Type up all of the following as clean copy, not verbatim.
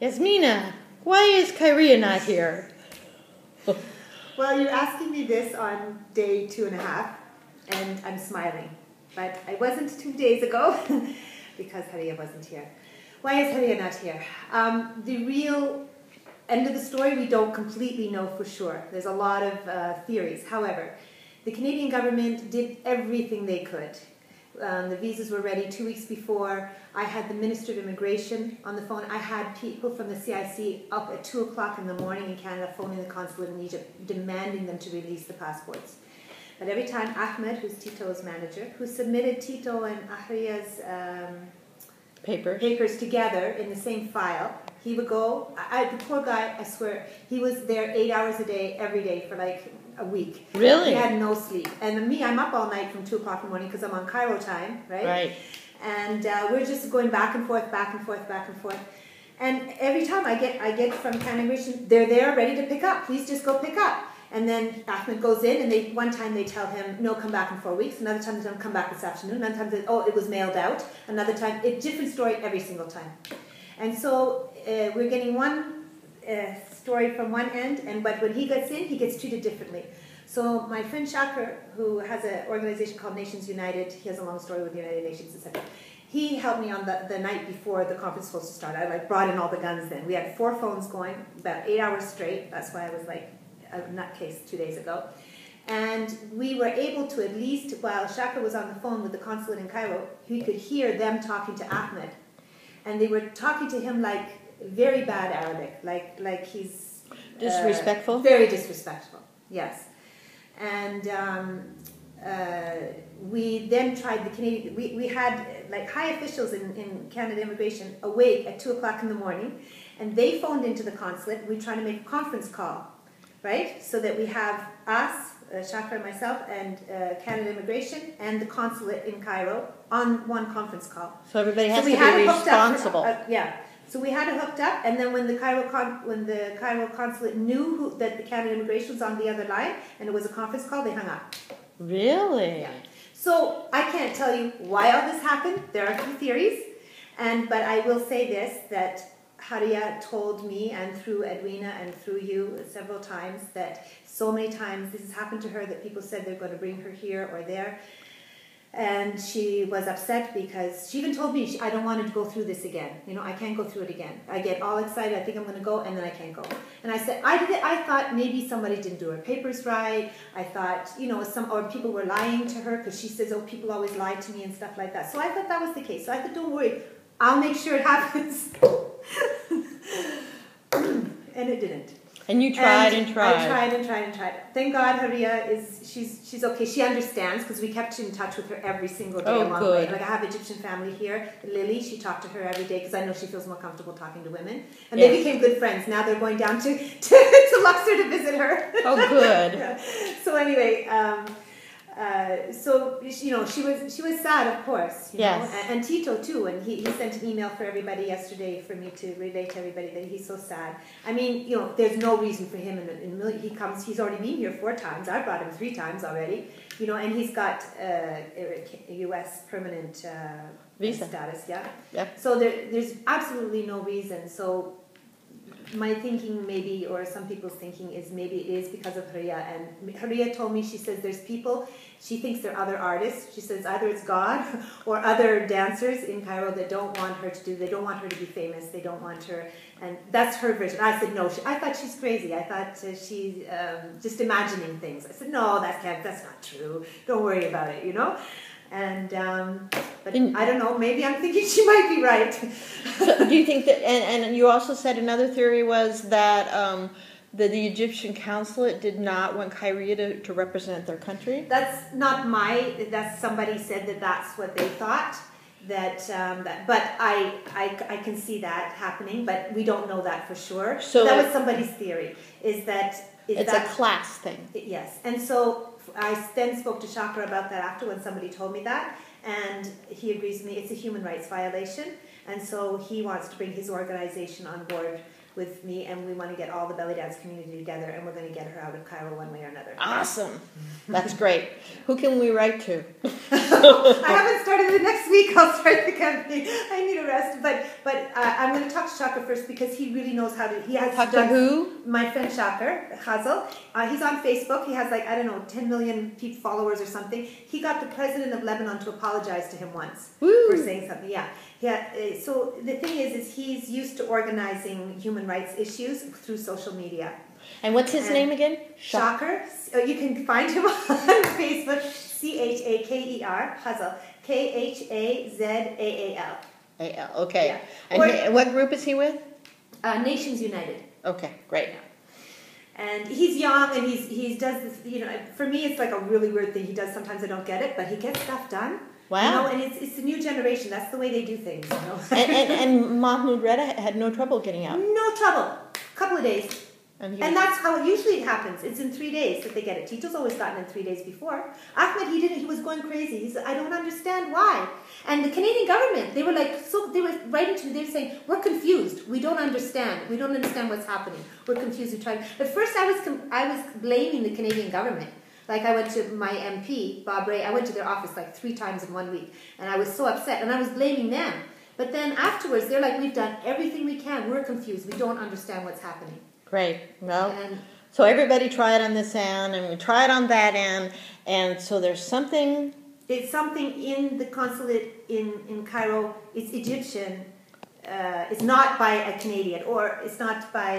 Yasmina, why is Kyria not here? Well, you're asking me this on day 2.5, and I'm smiling. But I wasn't 2 days ago because Khairiyya wasn't here. Why is Khairiyya not here? The real end of the story, we don't completely know for sure. There's a lot of theories. However, the Canadian government did everything they could. The visas were ready 2 weeks before. I had the Minister of Immigration on the phone. I had people from the CIC up at 2 o'clock in the morning in Canada phoning the consulate in Egypt, demanding them to release the passports. But every time Ahmed, who's Tito's manager, who submitted Tito and Khairiyya's papers together in the same file, he would go, the poor guy, I swear, he was there 8 hours a day, every day for like a week. Really? He had no sleep. And me, I'm up all night from 2 o'clock in the morning because I'm on Cairo time, right? Right. And we're just going back and forth, back and forth, back and forth. And every time I get from Canada Immigration, they're there ready to pick up. Please just go pick up. And then Ahmed goes in, and one time they tell him, no, come back in 4 weeks. Another time they tell him, come back this afternoon. Another time they, oh, it was mailed out. Another time, it's different story every single time. And so we're getting one story from one end, but when he gets in, he gets treated differently. So my friend Shakir, who has an organization called Nations United, he has a long story with the United Nations, etc. He helped me on the night before the conference was supposed to start. I brought in all the guns then. We had 4 phones going, about 8 hours straight. That's why I was like a nutcase 2 days ago. And we were able to at least, while Shakir was on the phone with the consulate in Cairo, he could hear them talking to Ahmed. And they were talking to him like very bad Arabic, like he's... Disrespectful? Very disrespectful, yes. And we then tried the Canadian... We had like high officials in Canada Immigration awake at 2 o'clock in the morning, and they phoned into the consulate. We were trying to make a conference call, right? So that we have us, Shakir and myself, and Canada Immigration, and the consulate in Cairo on one conference call. So everybody has to be responsible. Yeah. So we had it hooked up, and then when the Cairo consulate knew that the Canada Immigration was on the other line, and it was a conference call, they hung up. Really? Yeah. So I can't tell you why all this happened. There are a few theories, but I will say this, that Khairiyya told me, and through Edwina and through you several times, that so many times this has happened to her that people said they're going to bring her here or there. And she was upset because she even told me, I don't want to go through this again. You know, I can't go through it again. I get all excited, I think I'm going to go, and then I can't go. And I said, I thought maybe somebody didn't do her papers right. I thought, you know, or people were lying to her, because she says, oh, people always lie to me and stuff like that. So I thought that was the case. So I thought, don't worry, I'll make sure it happens. And it didn't. And you tried and tried. I tried and tried and tried. Thank God Khairiyya she's okay. She understands, because we kept in touch with her every single day along the way. Like I have Egyptian family here. Lily, she talked to her every day because I know she feels more comfortable talking to women. And they became good friends. Now they're going down to Luxor to visit her. Oh, good. Yeah. So anyway, so you know, she was sad, of course. You know? And Tito too. And he sent an email for everybody yesterday for me to relay to everybody that he's so sad. I mean, you know, there's no reason for him. He's already been here 4 times. I brought him 3 times already. You know, and he's got a U.S. permanent visa status. Yeah. So there's absolutely no reason. So my thinking maybe, or some people's thinking, is maybe it is because of Khairiyya. And Khairiyya told me, she says there's people, she thinks they're other artists. She says either it's God or other dancers in Cairo that don't want her to they don't want her to be famous. They don't want her, and that's her version. I said, no, I thought she's crazy. I thought she's just imagining things. I said, no, that's not true. Don't worry about it, you know? And but I don't know, maybe I'm thinking she might be right. So do you think that, and you also said another theory was that the Egyptian consulate did not want Khairiyya to represent their country? That's not that's somebody said that's what they thought. But I can see that happening, but we don't know that for sure. So that was somebody's theory, it's a class thing. Yes, and so I then spoke to Shakir about that after, when somebody told me that, and he agrees with me. It's a human rights violation, and so he wants to bring his organization on board with me, and we want to get all the belly dance community together, and we're going to get her out of Cairo one way or another. Awesome. That's great. Who can we write to? I haven't started next week I'll start the campaign. I need a rest, but I'm going to talk to Shaka first because he really knows how to. He has talk to who? My friend Shaka Hazel. He's on Facebook. He has 10 million followers or something. He got the president of Lebanon to apologize to him once for saying something. Yeah. So the thing is he's used to organizing human rights issues through social media. And what's his name again? Shaker. You can find him on Facebook. Chaker, Hazel. Khazaal. Okay. Yeah. And what group is he with? Nations United. Okay, great. And he's young, and he does this. For me, it's like a really weird thing he does. Sometimes I don't get it, but he gets stuff done. Wow. And it's the new generation. That's the way they do things. and Mahmoud Reda had no trouble getting out. No trouble. A couple of days. And that's how usually it happens. It's in 3 days that they get it. Tito's always gotten it in 3 days before. Ahmed, he didn't. He was going crazy. He said, I don't understand why. And the Canadian government, they were they were writing to me. They were saying, we're confused. We don't understand. We don't understand what's happening. We're confused. At first, I was blaming the Canadian government. Like I went to my MP, Bob Ray. I went to their office 3 times in 1 week, and I was so upset. And I was blaming them. But then afterwards, they're like, we've done everything we can. We're confused. We don't understand what's happening. Great. Well, so everybody try it on this end, and we try it on that end, and so there's something. It's something in the consulate in Cairo. It's Egyptian. It's not by a Canadian, or it's not by.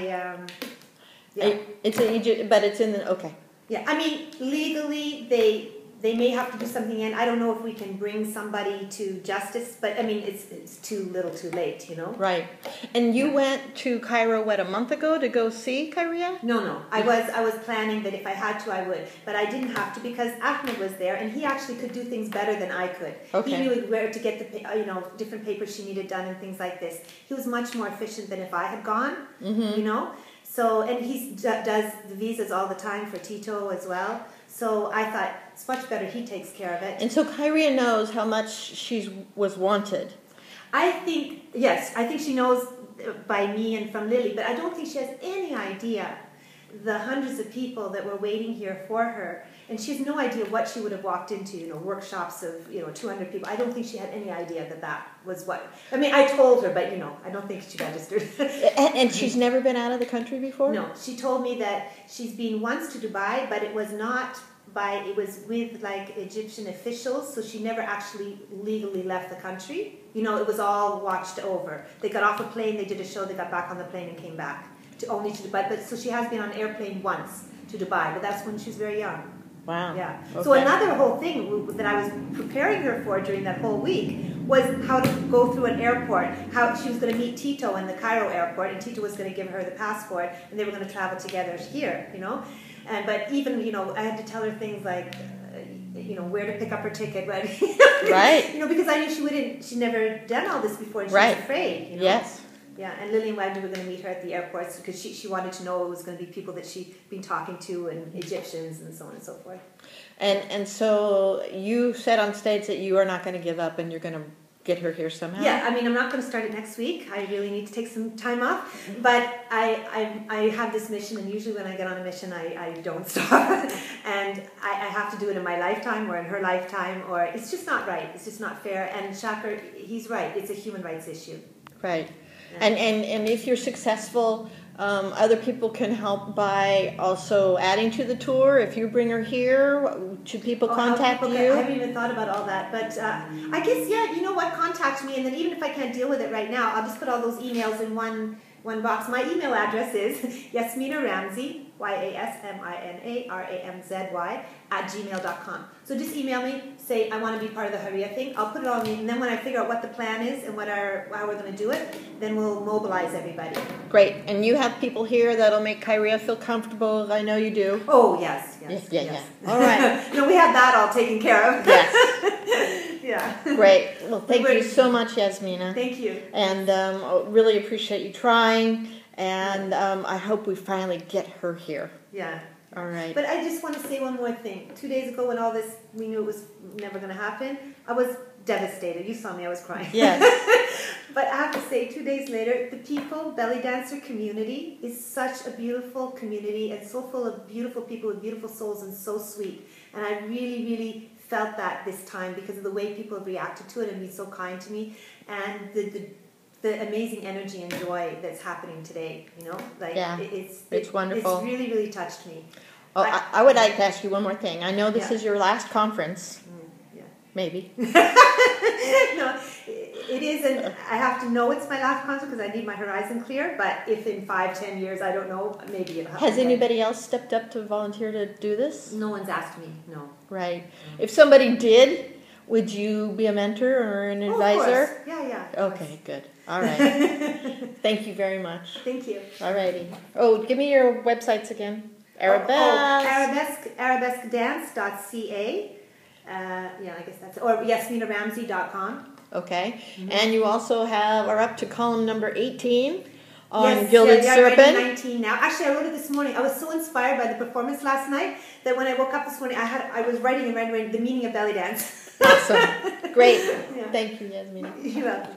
It's in Egypt, but it's in the okay. Yeah, I mean legally they may have to do something, and I don't know if we can bring somebody to justice, but I mean it's too little, too late, Right. And you went to Cairo a month ago to go see Kyria? No. I was planning that if I had to I would, but I didn't have to because Ahmed was there, and he actually could do things better than I could. Okay. He knew where to get the different papers she needed done and things like this. He was much more efficient than if I had gone. So, and he does the visas all the time for Tito as well. So I thought it's much better he takes care of it. And so Kyria knows how much she was wanted. I think she knows by me and from Lily, but I don't think she has any idea the hundreds of people that were waiting here for her. And she has no idea what she would have walked into, workshops of, 200 people. I don't think she had any idea that was what. I mean, I told her, but, I don't think she registered. And she's never been out of the country before? No. She told me that she's been once to Dubai, but it was not it was with, Egyptian officials, so she never actually legally left the country. It was all watched over. They got off a plane, they did a show, they got back on the plane and came back only to Dubai. But so she has been on an airplane once to Dubai, but that's when she was very young. Wow. Yeah. Okay. So another whole thing that I was preparing her for during that whole week was how to go through an airport, how she was going to meet Tito in the Cairo airport, and Tito was going to give her the passport, and they were going to travel together here, But even, I had to tell her things like, where to pick up her ticket, right? Right. Because I knew she'd never done all this before, and she was afraid, Yes. Yeah, and Lily and Wagner were going to meet her at the airport because she wanted to know it was going to be people that she'd been talking to and Egyptians and so on and so forth. And so you said on stage that you are not going to give up and you're going to get her here somehow? Yeah, I mean, I'm not going to start it next week. I really need to take some time off. But I have this mission, and usually when I get on a mission, I don't stop. And I have to do it in my lifetime or in her lifetime, or it's just not right. It's just not fair. And Shaker, he's right. It's a human rights issue. Right. And if you're successful, other people can help by also adding to the tour. If you bring her here, should people contact you? I haven't even thought about all that. But I guess, you know what, contact me. And then even if I can't deal with it right now, I'll just put all those emails in one box. My email address is Yasmina Ramzi, YASMINARAMZY, @gmail.com. So just email me, say I want to be part of the Khairiyya thing. I'll put it on, and then when I figure out what the plan is and how we're going to do it, then we'll mobilize everybody. Great. And you have people here that'll make Kyria feel comfortable. I know you do. Oh, yes. Yeah. All right. We have that all taken care of. Yes. Yeah. Great. Well, thank you so much, Yasmina. Thank you. And really appreciate you trying. And I hope we finally get her here. Yeah. All right. But I just want to say one more thing. 2 days ago when all this, we knew it was never going to happen, I was devastated. You saw me, I was crying. Yes. But I have to say, 2 days later, the belly dancer community is such a beautiful community and so full of beautiful people with beautiful souls and so sweet. And I really, really felt that this time because of the way people have reacted to it and been so kind to me, and the amazing energy and joy that's happening today. Like it's wonderful. It's really, really touched me. Oh, I would like to ask you one more thing. I know this is your last conference. Maybe. No, it isn't. I have to know it's my last conference because I need my horizon clear. But if in 5-10 years, I don't know, maybe it'll happen. Has anybody else stepped up to volunteer to do this? No one's asked me. No. Right. If somebody did, would you be a mentor or an advisor? Of course. Yeah. Okay, good. All right. Thank you very much. Thank you. All righty. Oh, give me your websites again. arabesquedance.ca. I guess that's, or yasminaramsey.com. Okay. And you also are up to column number 18 on Gilded Serpent. I'm writing 19 now. Actually, I wrote it this morning. I was so inspired by the performance last night that when I woke up this morning, I was writing the meaning of belly dance. Awesome. Great. Thank you, Yasmina. You're welcome.